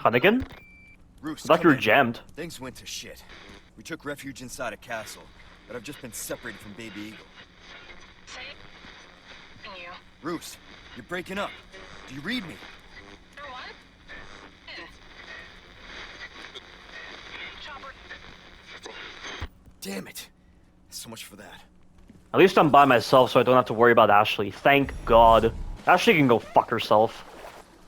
Hunnigan? Roos, I thought you were come in. jammed. Things went to shit. We took refuge inside a castle, but I've just been separated from Baby Eagle. You. Roos, you're breaking up. Do you read me? For what? Chopper. Damn it. So much for that. At least I'm by myself, so I don't have to worry about Ashley. Thank God. Ashley can go fuck herself.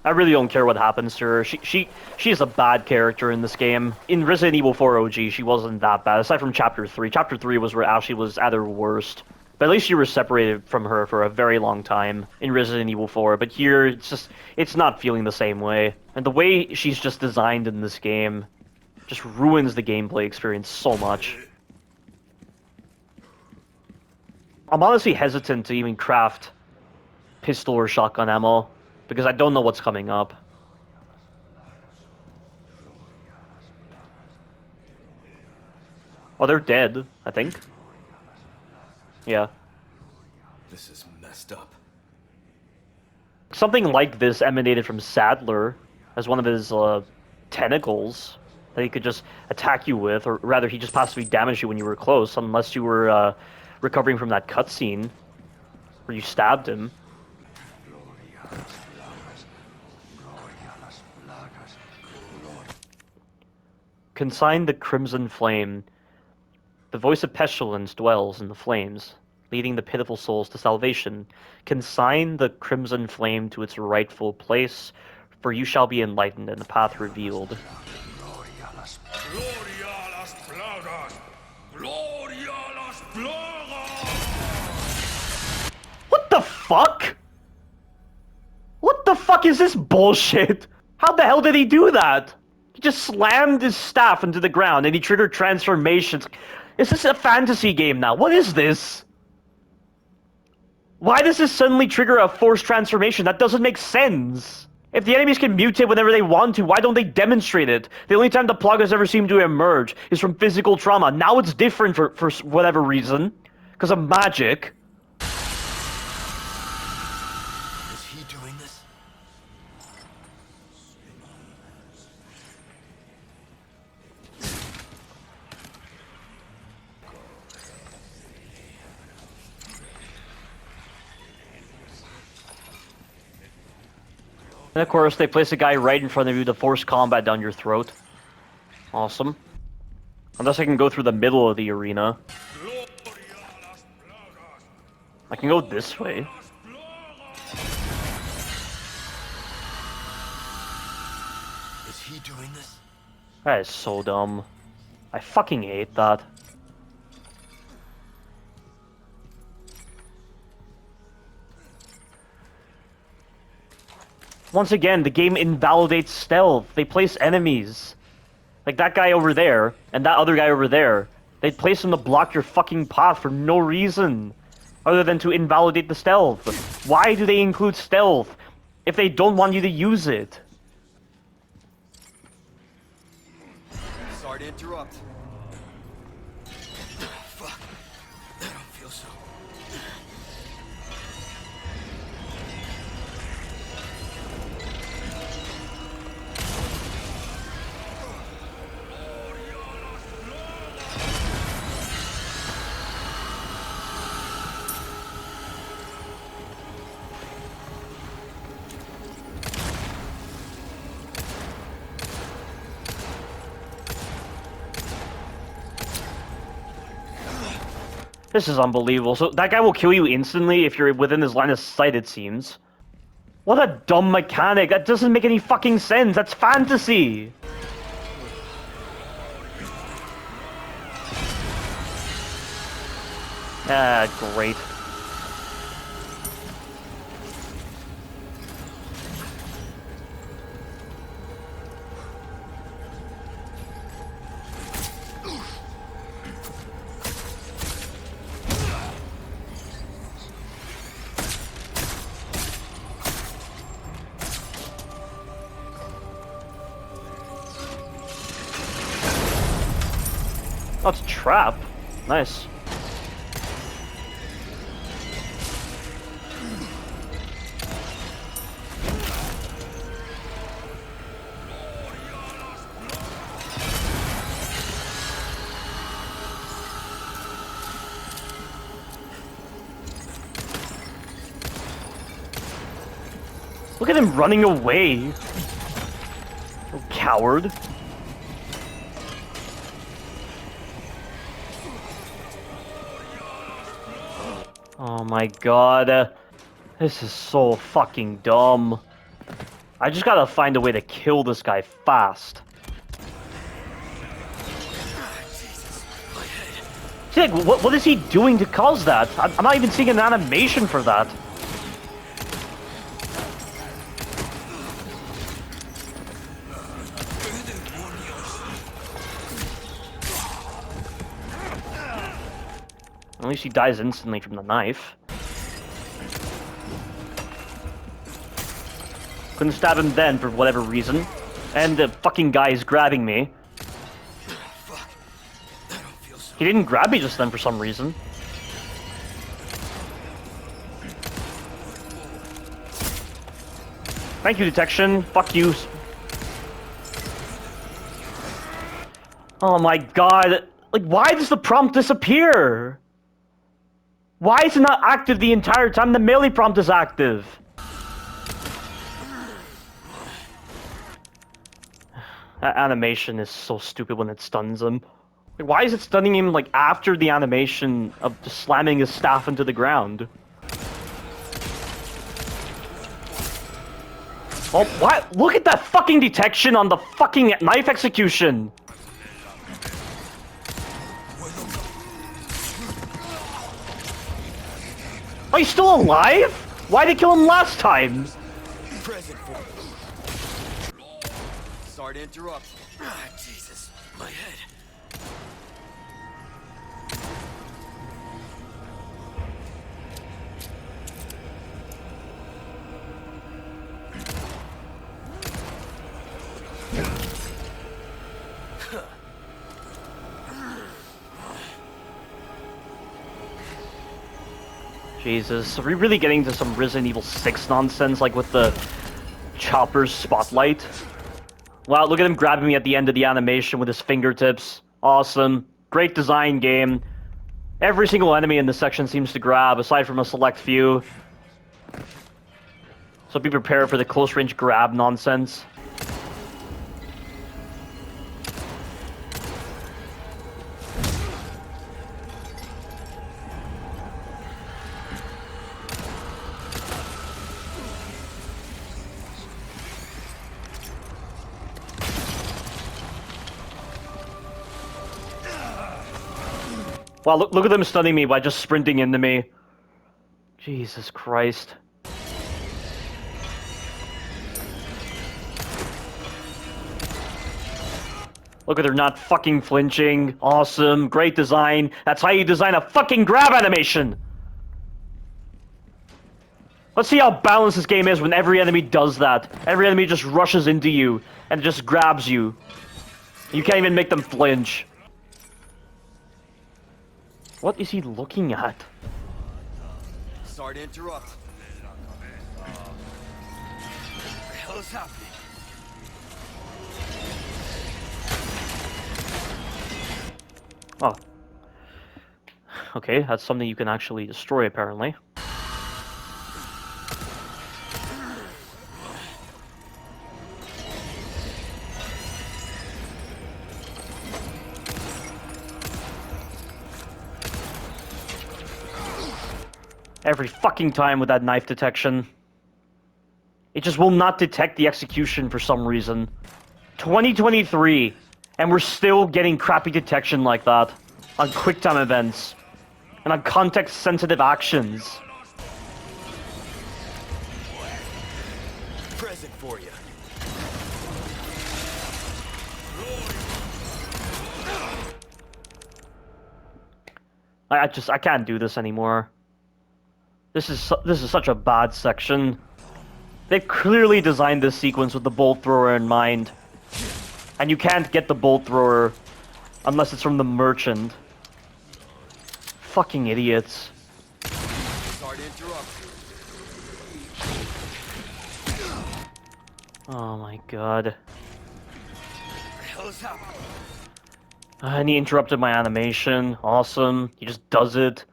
I really don't care what happens to her. She is a bad character in this game. In Resident Evil 4 OG, she wasn't that bad, aside from Chapter 3. Chapter 3 was where Ashley was at her worst. But at least you were separated from her for a very long time in Resident Evil 4. But here, it's not feeling the same way. And the way she's just designed in this game just ruins the gameplay experience so much. I'm honestly hesitant to even craft pistol or shotgun ammo, because I don't know what's coming up. Oh, they're dead, I think. Yeah. This is messed up. Something like this emanated from Sadler as one of his tentacles that he could just attack you with, or rather he just passively damaged you when you were close, unless you were recovering from that cutscene where you stabbed him. Consign the crimson flame. The voice of pestilence dwells in the flames, leading the pitiful souls to salvation. Consign the crimson flame to its rightful place, for you shall be enlightened and the path revealed. What the fuck? What the fuck is this bullshit? How the hell did he do that? He just slammed his staff into the ground and he triggered transformations. Is this a fantasy game now? What is this? Why does this suddenly trigger a forced transformation? That doesn't make sense. If the enemies can mutate whenever they want to, why don't they demonstrate it? The only time the plug has ever seemed to emerge is from physical trauma. Now it's different for whatever reason. Because of magic. Is he doing this? And of course, they place a guy right in front of you to force combat down your throat. Awesome. Unless I can go through the middle of the arena. I can go this way. Is he doing this? That is so dumb. I fucking hate that. Once again, the game invalidates stealth. They place enemies. Like that guy over there, and that other guy over there. They place them to block your fucking path for no reason. Other than to invalidate the stealth. Why do they include stealth if they don't want you to use it? Sorry to interrupt. Fuck. I don't feel so. This is unbelievable. So that guy will kill you instantly if you're within his line of sight, it seems. What a dumb mechanic. That doesn't make any fucking sense. That's fantasy. Ah, great. Oh, it's a trap. Nice. Look at him running away. Oh, coward. Oh my god. This is so fucking dumb. I just gotta find a way to kill this guy fast. See, like, what is he doing to cause that? I'm not even seeing an animation for that. At least he dies instantly from the knife. Couldn't stab him then for whatever reason. And the fucking guy is grabbing me. He didn't grab me just then for some reason. Thank you, detection. Fuck you. Oh my god. Like, why does the prompt disappear? Why is it not active the entire time the melee prompt is active? That animation is so stupid when it stuns him. Like, why is it stunning him, like, after the animation of just slamming his staff into the ground? Oh, what? Look at that fucking detection on the fucking knife execution! Oh, he's still alive? Why'd they kill him last time? Present for you. Sorry to interrupt. Jesus, my head. Jesus, are we really getting to some Resident Evil 6 nonsense, like with the chopper's spotlight? Wow, look at him grabbing me at the end of the animation with his fingertips. Awesome. Great design game. Every single enemy in this section seems to grab, aside from a select few. So be prepared for the close-range grab nonsense. Wow, look at them stunning me by just sprinting into me. Jesus Christ. Look at her not fucking flinching. Awesome. Great design. That's how you design a fucking grab animation! Let's see how balanced this game is when every enemy does that. Every enemy just rushes into you and just grabs you. You can't even make them flinch. What is he looking at? Sorry to interrupt. What the hell is happening? Oh. Okay, that's something you can actually destroy, apparently. Every fucking time with that knife detection. It just will not detect the execution for some reason. 2023, and we're still getting crappy detection like that. On quick-time events. And on context-sensitive actions. Present for you. I can't do this anymore. This is such a bad section. They've clearly designed this sequence with the bolt thrower in mind. And you can't get the bolt thrower unless it's from the merchant. Fucking idiots. Sorry to interrupt. Oh my god. What the hell is happening? And he interrupted my animation. Awesome. He just does it.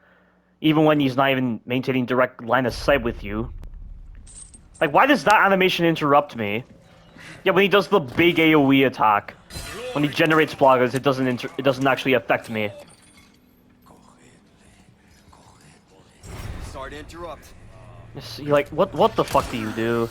Even when he's not even maintaining direct line of sight with you. Like, why does that animation interrupt me? Yeah, when he does the big AoE attack, when he generates plagas, it doesn't actually affect me. Sorry to interrupt. Like, what the fuck do you do?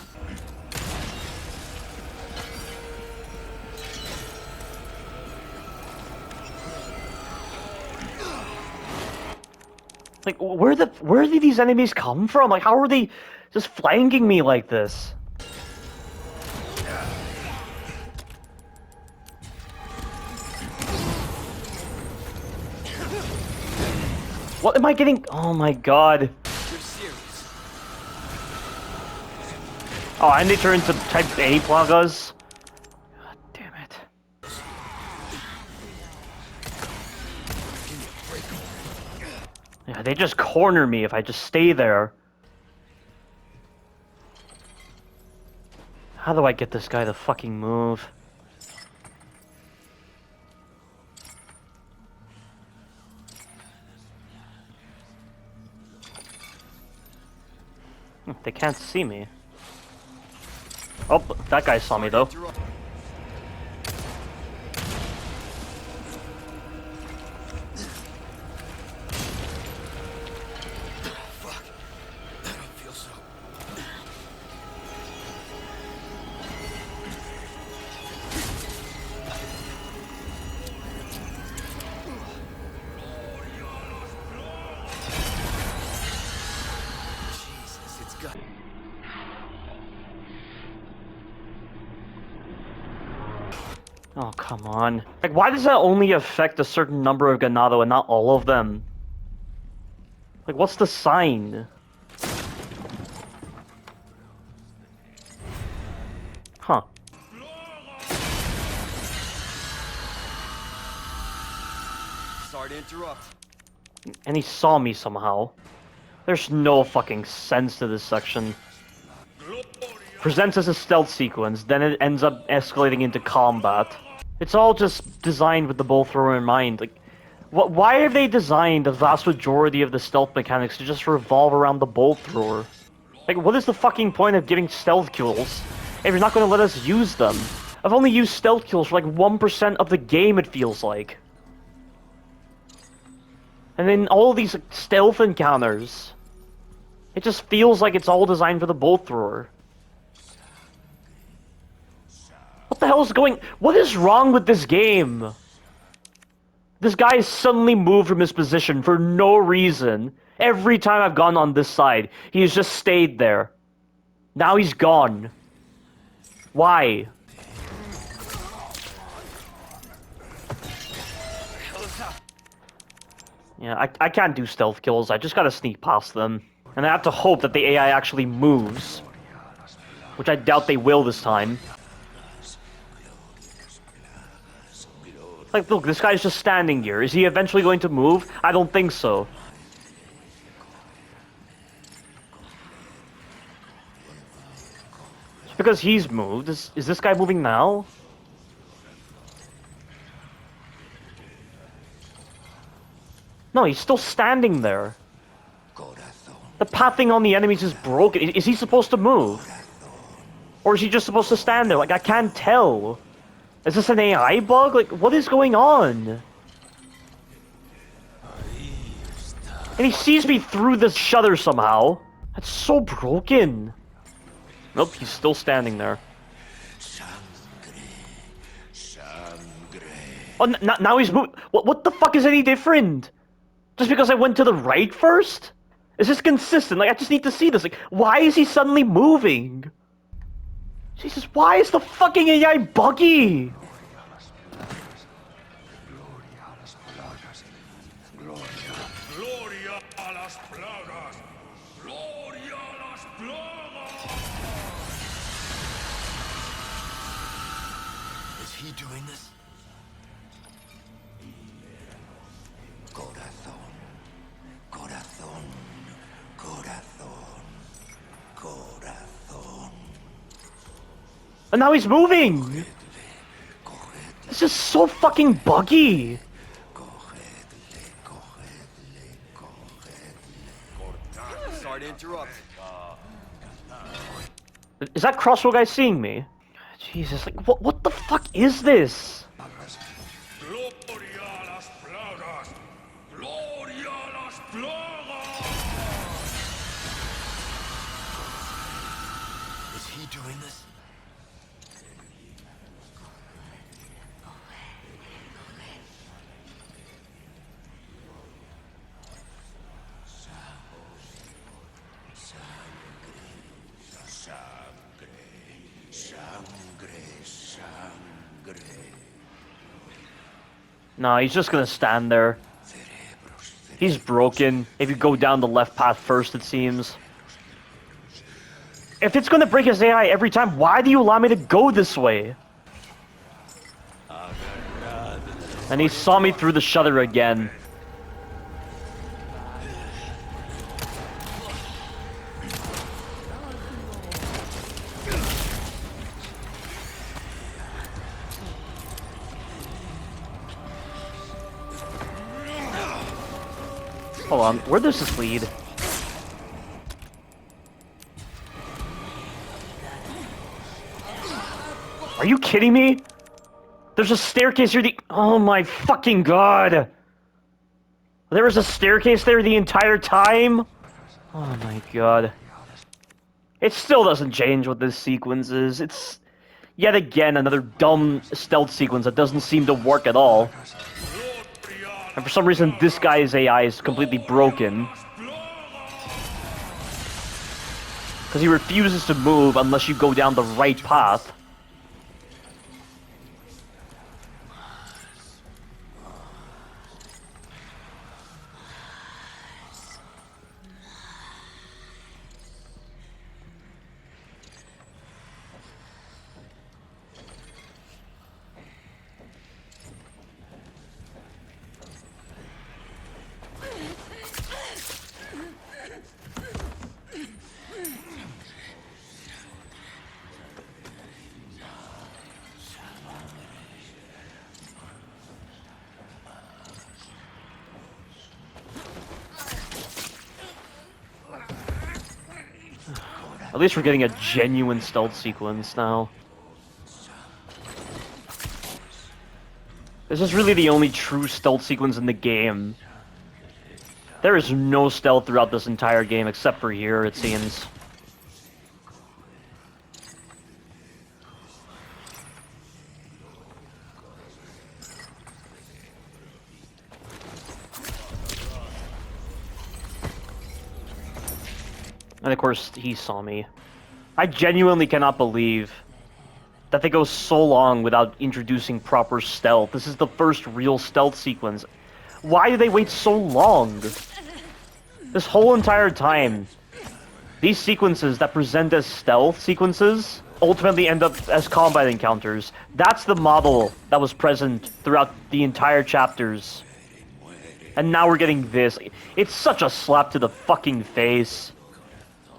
Like, where did these enemies come from? Like, how are they just flanking me like this? What am I getting? Oh my god. You're serious. Oh, and they turn into type A plagas? God damn it. Yeah, they just corner me if I just stay there. How do I get this guy to fucking move? They can't see me. Oh, that guy saw me though. Fuck. I don't feel so. Jesus, it's got. Oh, come on. Like, why does that only affect a certain number of Ganado and not all of them? Like, what's the sign? Huh. Sorry to interrupt. And he saw me somehow. There's no fucking sense to this section. Presents as a stealth sequence, then it ends up escalating into combat. It's all just designed with the bow thrower in mind. Like, why have they designed the vast majority of the stealth mechanics to just revolve around the bow thrower? Like, what is the fucking point of giving stealth kills if you're not going to let us use them? I've only used stealth kills for like 1% of the game, it feels like. And then all these like, stealth encounters, it just feels like it's all designed for the bow thrower. What the hell is going... What is wrong with this game? This guy suddenly moved from his position for no reason. Every time I've gone on this side, he's just stayed there. Now he's gone. Why? Yeah, I can't do stealth kills. I just gotta sneak past them. And I have to hope that the AI actually moves. Which I doubt they will this time. Like, look, this guy's just standing here. Is he eventually going to move? I don't think so. Just because he's moved. Is this guy moving now? No, he's still standing there. The pathing on the enemies is broken. Is he supposed to move? Or is he just supposed to stand there? Like, I can't tell. Is this an AI bug? Like, what is going on? And he sees me through this shutter somehow. That's so broken. Nope, he's still standing there. Oh, now he's moving. What the fuck is any different? Just because I went to the right first? Is this consistent? Like, I just need to see this. Like, why is he suddenly moving? Jesus, why is the fucking AI buggy? Is he doing this? And now he's moving! This is so fucking buggy! Sorry to interrupt. Is that crossbow guy seeing me? Jesus, like, what the fuck is this? Gloria a las plagas. Gloria a las plagas. Is he doing this? Nah, he's just gonna stand there. He's broken. If you go down the left path first, it seems. If it's gonna break his AI every time, why do you allow me to go this way? And he saw me through the shutter again. Hold on, where does this lead? Are you kidding me? There's a staircase here. Oh my fucking god! There was a staircase there the entire time? Oh my god. It still doesn't change what this sequence is. It's yet again another dumb stealth sequence that doesn't seem to work at all. And for some reason, this guy's AI is completely broken. Because he refuses to move unless you go down the right path. At least we're getting a genuine stealth sequence now. This is really the only true stealth sequence in the game. There is no stealth throughout this entire game except for here, it seems. And of course, he saw me. I genuinely cannot believe that they go so long without introducing proper stealth. This is the first real stealth sequence. Why do they wait so long? This whole entire time, these sequences that present as stealth sequences ultimately end up as combat encounters. That's the model that was present throughout the entire chapters. And now we're getting this. It's such a slap to the fucking face.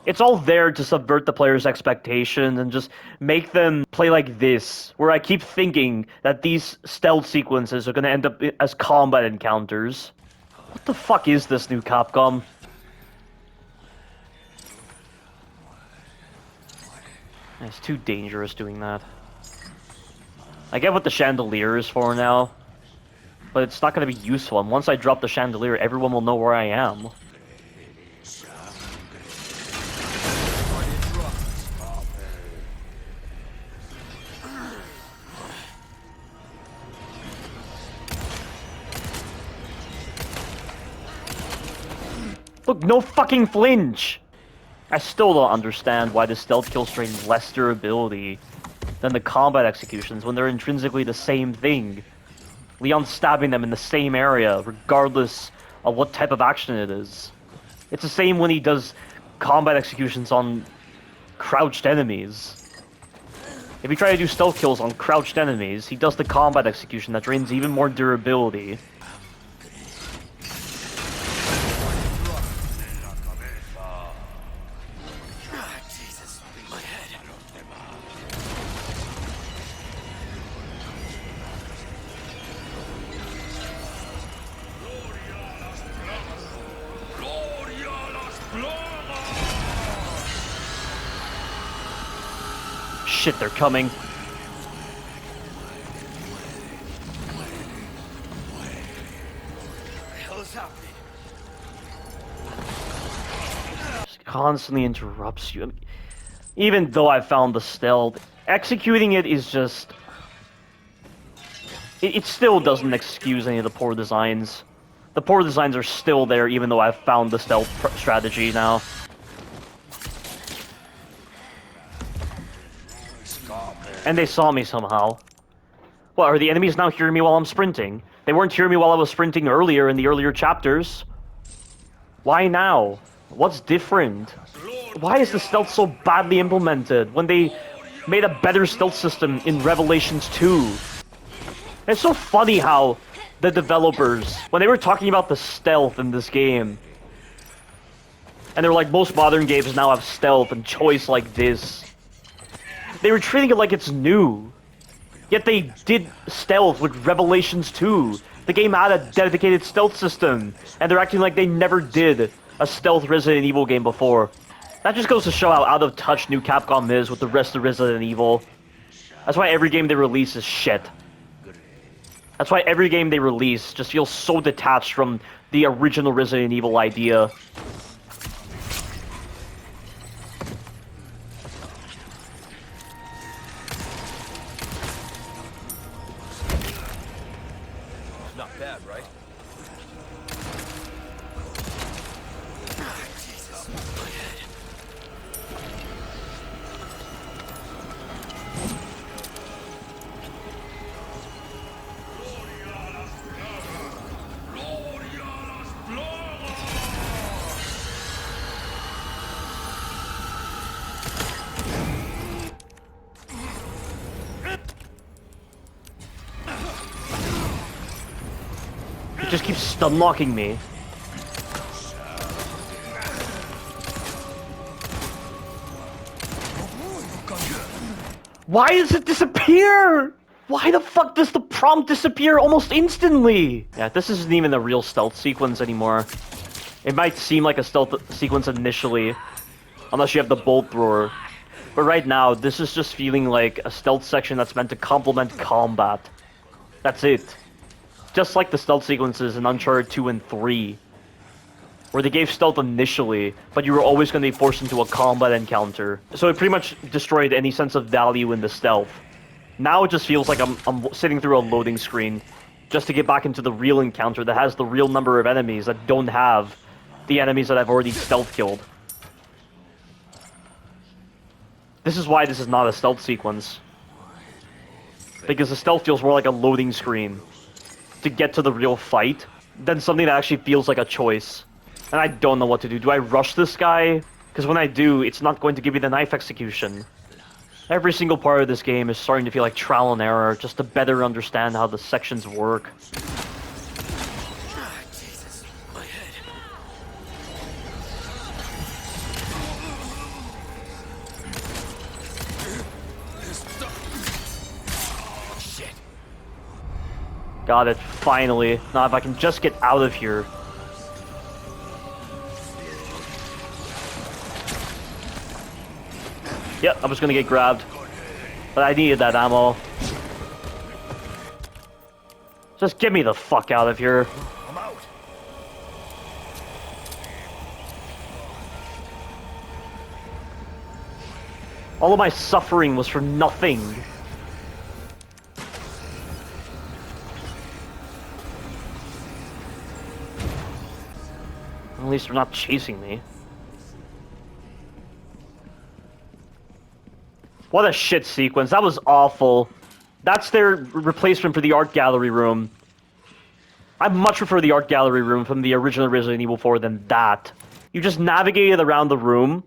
It's all there to subvert the player's expectations and just make them play like this, where I keep thinking that these stealth sequences are going to end up as combat encounters. What the fuck is this new Capcom? It's too dangerous doing that. I get what the chandelier is for now, but it's not going to be useful, and once I drop the chandelier, everyone will know where I am. Look, no fucking flinch! I still don't understand why the stealth kills strain less durability than the combat executions when they're intrinsically the same thing. Leon's stabbing them in the same area, regardless of what type of action it is. It's the same when he does combat executions on crouched enemies. If you try to do stealth kills on crouched enemies, he does the combat execution that drains even more durability. shit, they're coming. Just constantly interrupts you. I mean, even though I found the stealth, executing it is just... It still doesn't excuse any of the poor designs. The poor designs are still there, even though I've found the stealth strategy now. And they saw me somehow. What, are the enemies now hearing me while I'm sprinting? They weren't hearing me while I was sprinting earlier in the earlier chapters. Why now? What's different? Why is the stealth so badly implemented when they made a better stealth system in Revelations 2? It's so funny how the developers, when they were talking about the stealth in this game, and they were like, most modern games now have stealth and choice like this, they were treating it like it's new. Yet they did stealth with Revelations 2. The game had a dedicated stealth system, and they're acting like they never did a stealth Resident Evil game before. That just goes to show how out of touch new Capcom is with the rest of Resident Evil. That's why every game they release is shit. That's why every game they release just feels so detached from the original Resident Evil idea. Not bad, right? Jesus, my head. It just keeps stun-locking me. Why does it disappear? Why the fuck does the prompt disappear almost instantly? Yeah, this isn't even a real stealth sequence anymore. It might seem like a stealth sequence initially, unless you have the bolt thrower. But right now, this is just feeling like a stealth section that's meant to complement combat. That's it. Just like the stealth sequences in Uncharted 2 and 3, where they gave stealth initially, but you were always going to be forced into a combat encounter. So it pretty much destroyed any sense of value in the stealth. Now it just feels like I'm sitting through a loading screen just to get back into the real encounter that has the real number of enemies that don't have the enemies that I've already stealth killed. This is why this is not a stealth sequence. Because the stealth feels more like a loading screen to get to the real fight than something that actually feels like a choice. And I don't know what to do. Do I rush this guy? Because when I do, it's not going to give me the knife execution. Every single part of this game is starting to feel like trial and error, just to better understand how the sections work. Jesus, my head. Oh, shit. Got it, finally. Now if I can just get out of here. Yep, I was gonna get grabbed. But I needed that ammo. Just get me the fuck out of here. I'm out. All of my suffering was for nothing. At least they're not chasing me. What a shit sequence. That was awful. That's their replacement for the art gallery room. I much prefer the art gallery room from the original Resident Evil 4 than that. You just navigated around the room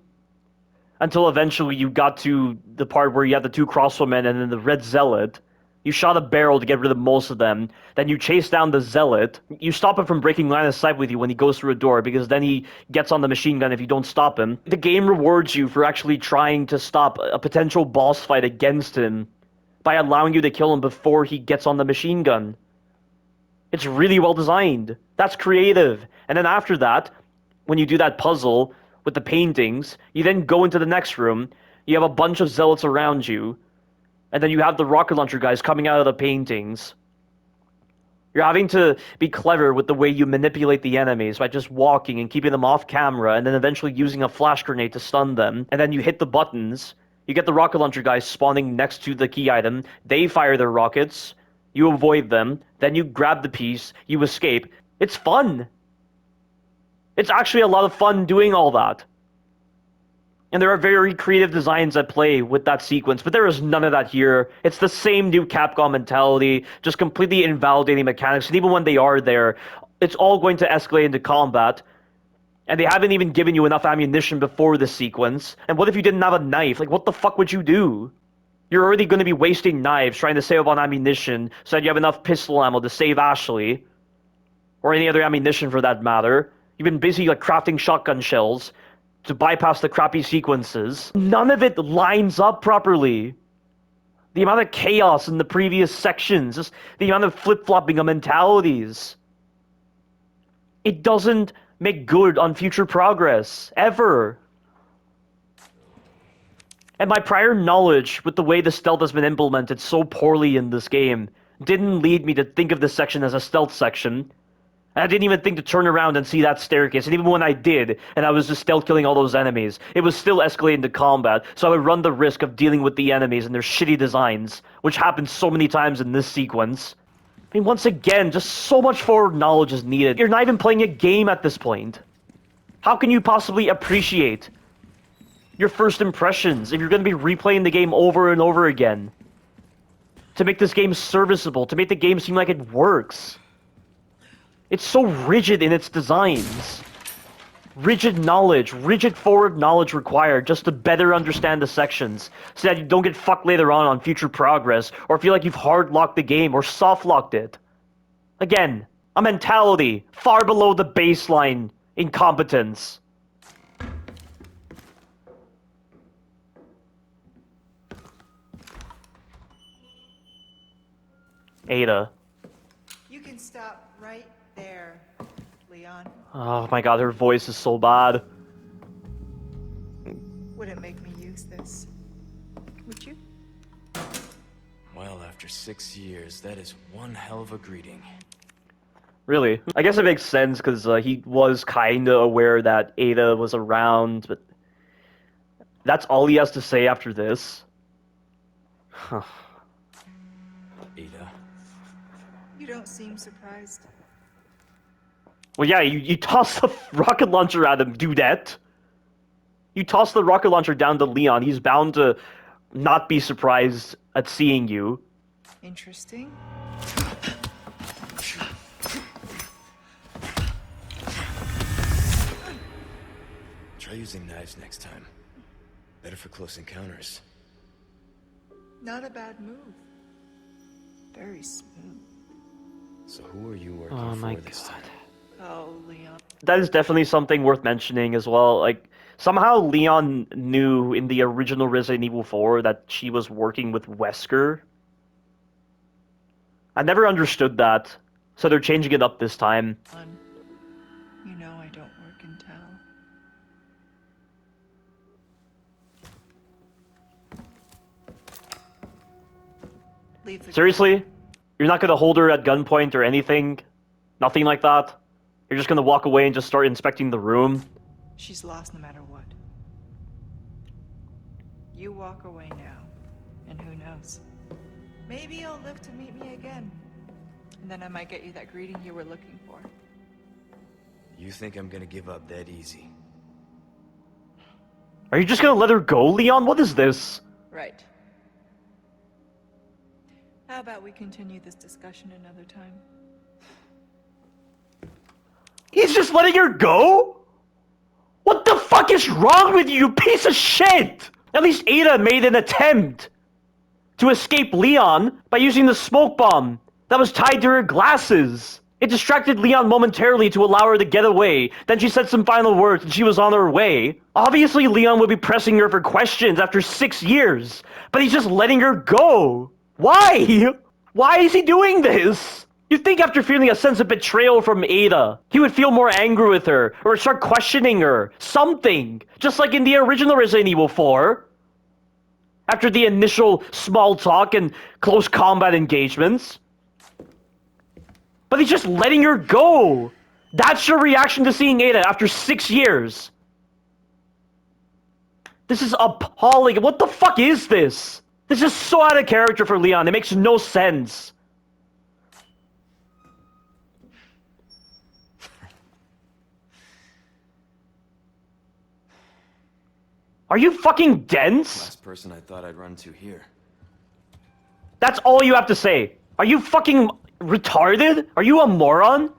until eventually you got to the part where you had the two crossbowmen and then the red zealot. You shot a barrel to get rid of most of them. Then you chase down the zealot. You stop him from breaking line of sight with you when he goes through a door, because then he gets on the machine gun if you don't stop him. The game rewards you for actually trying to stop a potential boss fight against him by allowing you to kill him before he gets on the machine gun. It's really well designed. That's creative. And then after that, when you do that puzzle with the paintings, you then go into the next room. You have a bunch of zealots around you, and then you have the rocket launcher guys coming out of the paintings. You're having to be clever with the way you manipulate the enemies by just walking and keeping them off camera, and then eventually using a flash grenade to stun them, and then you hit the buttons. You get the rocket launcher guys spawning next to the key item, they fire their rockets, you avoid them, then you grab the piece, you escape. It's fun! It's actually a lot of fun doing all that. And there are very creative designs at play with that sequence, but there is none of that here. It's the same new Capcom mentality, just completely invalidating mechanics, and even when they are there, it's all going to escalate into combat. And they haven't even given you enough ammunition before this sequence. And what if you didn't have a knife? Like, what the fuck would you do? You're already going to be wasting knives trying to save up on ammunition so that you have enough pistol ammo to save Ashley. Or any other ammunition for that matter. You've been busy, like, crafting shotgun shells to bypass the crappy sequences. None of it lines up properly. The amount of chaos in the previous sections, just the amount of flip-flopping of mentalities. It doesn't make good on future progress, ever. And my prior knowledge with the way the stealth has been implemented so poorly in this game didn't lead me to think of this section as a stealth section. I didn't even think to turn around and see that staircase, and even when I did, and I was just stealth killing all those enemies, it was still escalating to combat, so I would run the risk of dealing with the enemies and their shitty designs, which happens so many times in this sequence. I mean, once again, just so much forward knowledge is needed. You're not even playing a game at this point. How can you possibly appreciate your first impressions if you're going to be replaying the game over and over again? To make this game serviceable, to make the game seem like it works. It's so rigid in its designs. Rigid knowledge, rigid forward knowledge required just to better understand the sections, so that you don't get fucked later on future progress, or feel like you've hard-locked the game or soft-locked it. Again, a mentality far below the baseline incompetence. Ada. You can stop right there, Leon. Oh my god, her voice is so bad. Wouldn't make me use this. Would you? Well, after 6 years, that is one hell of a greeting. Really? I guess it makes sense, because he was kinda aware that Ada was around, but that's all he has to say after this. Ada? You don't seem surprised. Well, yeah, you toss the rocket launcher at him, dudette. You toss the rocket launcher down to Leon, he's bound to not be surprised at seeing you. Interesting. Try using knives next time. Better for close encounters. Not a bad move. Very smooth. So who are you working for this time? Oh, Leon. That is definitely something worth mentioning as well. Like, somehow Leon knew in the original Resident Evil 4 that she was working with Wesker. I never understood that, so they're changing it up this time. You know I don't work in town. Leave the Seriously? You're not gonna hold her at gunpoint or anything? Nothing like that? You're just gonna walk away and just start inspecting the room? She's lost no matter what. You walk away now, and who knows? Maybe you'll live to meet me again. And then I might get you that greeting you were looking for. You think I'm gonna give up that easy? Are you just gonna let her go, Leon? What is this? Right. How about we continue this discussion another time? He's just letting her go? What the fuck is wrong with you, you piece of shit? At least Ada made an attempt to escape Leon by using the smoke bomb that was tied to her glasses. It distracted Leon momentarily to allow her to get away. Then she said some final words and she was on her way. Obviously Leon would be pressing her for questions after 6 years, but he's just letting her go. Why? Why is he doing this? You'd think after feeling a sense of betrayal from Ada, he would feel more angry with her, or start questioning her. Something. Just like in the original Resident Evil 4. After the initial small talk and close combat engagements. But he's just letting her go! That's your reaction to seeing Ada after 6 years! This is appalling. What the fuck is this? This is so out of character for Leon. It makes no sense. Are you fucking dense? Last person I thought I'd run to here. That's all you have to say. Are you fucking retarded? Are you a moron?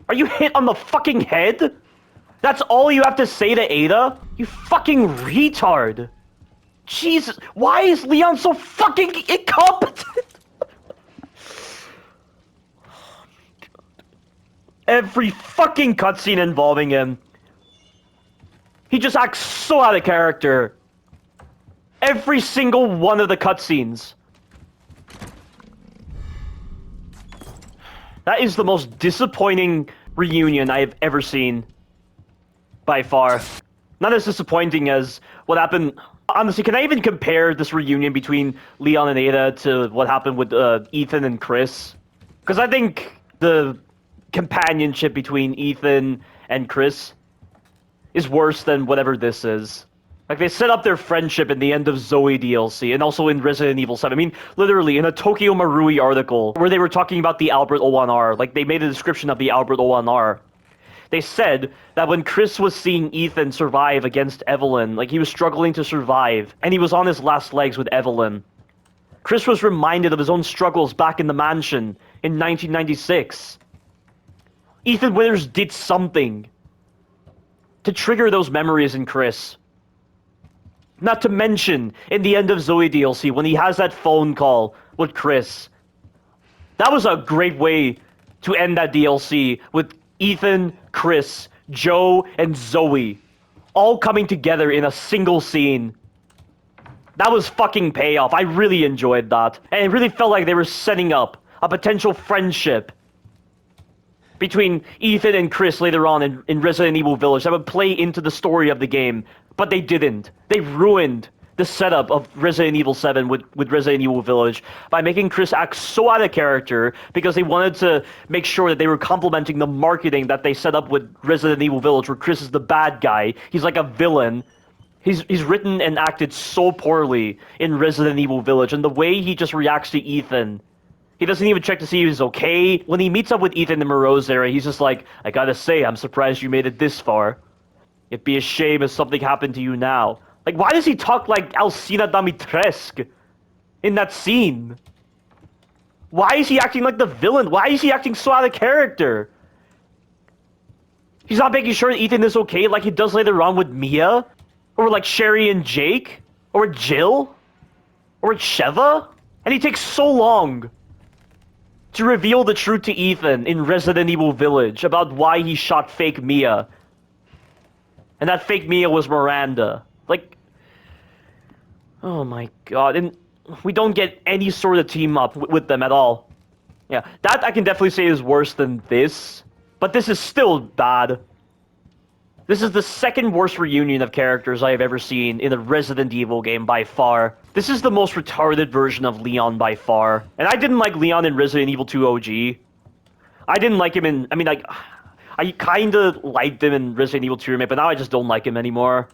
Are you hit on the fucking head? That's all you have to say to Ada? You fucking retard. Jesus, why is Leon so fucking incompetent? Every fucking cutscene involving him. He just acts so out of character. Every single one of the cutscenes. That is the most disappointing reunion I have ever seen. By far. Not as disappointing as what happened... Honestly, can I even compare this reunion between Leon and Ada to what happened with Ethan and Chris? Because I think the companionship between Ethan and Chris is worse than whatever this is. Like, they set up their friendship in the end of Zoe DLC, and also in Resident Evil 7. I mean, literally, in a Tokyo Marui article, where they were talking about the Albert O1R, like, they made a description of the Albert O1R. They said that when Chris was seeing Ethan survive against Evelyn, like, he was struggling to survive, and he was on his last legs with Evelyn, Chris was reminded of his own struggles back in the mansion in 1996. Ethan Winters did something to trigger those memories in Chris. Not to mention, in the end of Zoe DLC, when he has that phone call with Chris. That was a great way to end that DLC, with Ethan, Chris, Joe, and Zoe all coming together in a single scene. That was fucking payoff. I really enjoyed that. And it really felt like they were setting up a potential friendship between Ethan and Chris later on in Resident Evil Village that would play into the story of the game. But they didn't. They ruined the setup of Resident Evil 7 with Resident Evil Village by making Chris act so out of character because they wanted to make sure that they were complementing the marketing that they set up with Resident Evil Village, where Chris is the bad guy. He's like a villain. He's written and acted so poorly in Resident Evil Village, and the way he just reacts to Ethan. He doesn't even check to see if he's okay. When he meets up with Ethan in Moreau's area, he's just like, I gotta say, I'm surprised you made it this far. It'd be a shame if something happened to you now. Like, why does he talk like Alcina Dimitrescu in that scene? Why is he acting like the villain? Why is he acting so out of character? He's not making sure Ethan is okay like he does later on with Mia? Or like Sherry and Jake? Or Jill? Or Sheva? And he takes so long to reveal the truth to Ethan in Resident Evil Village about why he shot fake Mia. And that fake Mia was Miranda. Like, oh my god. And we don't get any sort of team up with them at all. Yeah, that I can definitely say is worse than this. But this is still bad. This is the second worst reunion of characters I have ever seen in a Resident Evil game by far. This is the most retarded version of Leon by far. And I didn't like Leon in Resident Evil 2 OG. I didn't like him in... I mean, like... I kinda liked him in Resident Evil 2 Remake, but now I just don't like him anymore.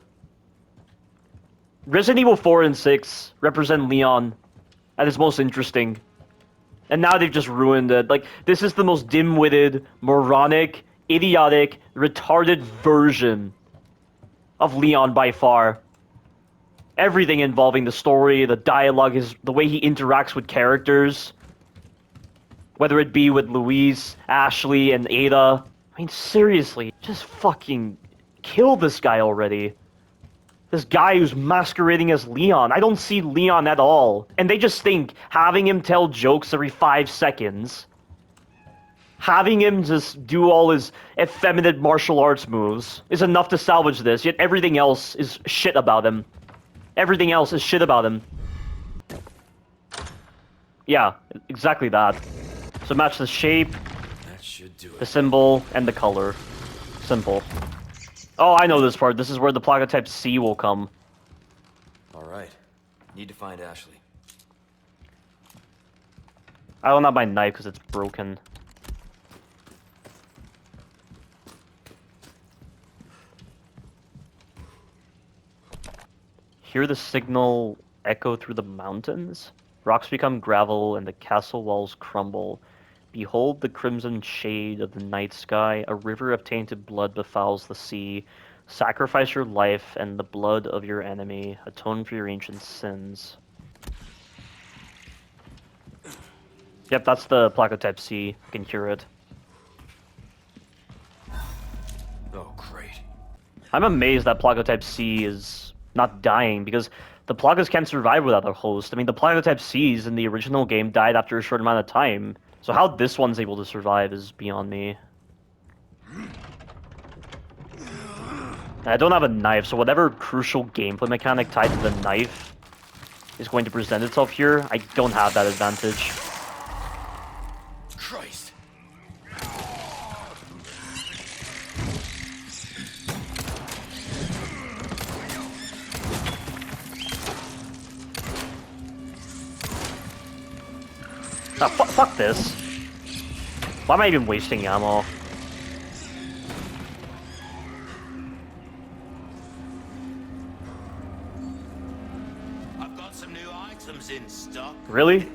Resident Evil 4 and 6 represent Leon at his most interesting. And now they've just ruined it. Like, this is the most dim-witted, moronic, idiotic, retarded version of Leon by far. Everything involving the story, the dialogue, the way he interacts with characters. Whether it be with Louise, Ashley, and Ada. I mean, seriously, just fucking kill this guy already. This guy who's masquerading as Leon. I don't see Leon at all. And they just think having him tell jokes every 5 seconds, having him just do all his effeminate martial arts moves is enough to salvage this, yet everything else is shit about him. Everything else is shit about him. Yeah, exactly that. So match the shape, Should do the it. symbol, and the color. Simple. Oh, I know this part. This is where the plagotype C will come. All right. Need to find Ashley. I don't have my knife because it's broken. Hear the signal echo through the mountains? Rocks become gravel and the castle walls crumble. Behold the crimson shade of the night sky. A river of tainted blood befouls the sea. Sacrifice your life and the blood of your enemy. Atone for your ancient sins. Yep, that's the Placotype C. I can hear it. Oh, great. I'm amazed that Placotype C is not dying, because the Plagas can't survive without a host. I mean, the Placotype Cs in the original game died after a short amount of time. So how this one's able to survive is beyond me. And I don't have a knife, so whatever crucial gameplay mechanic tied to the knife is going to present itself here, I don't have that advantage. Christ. Ah, fuck this. Why am I even wasting ammo? I've got some new items in stock. Really?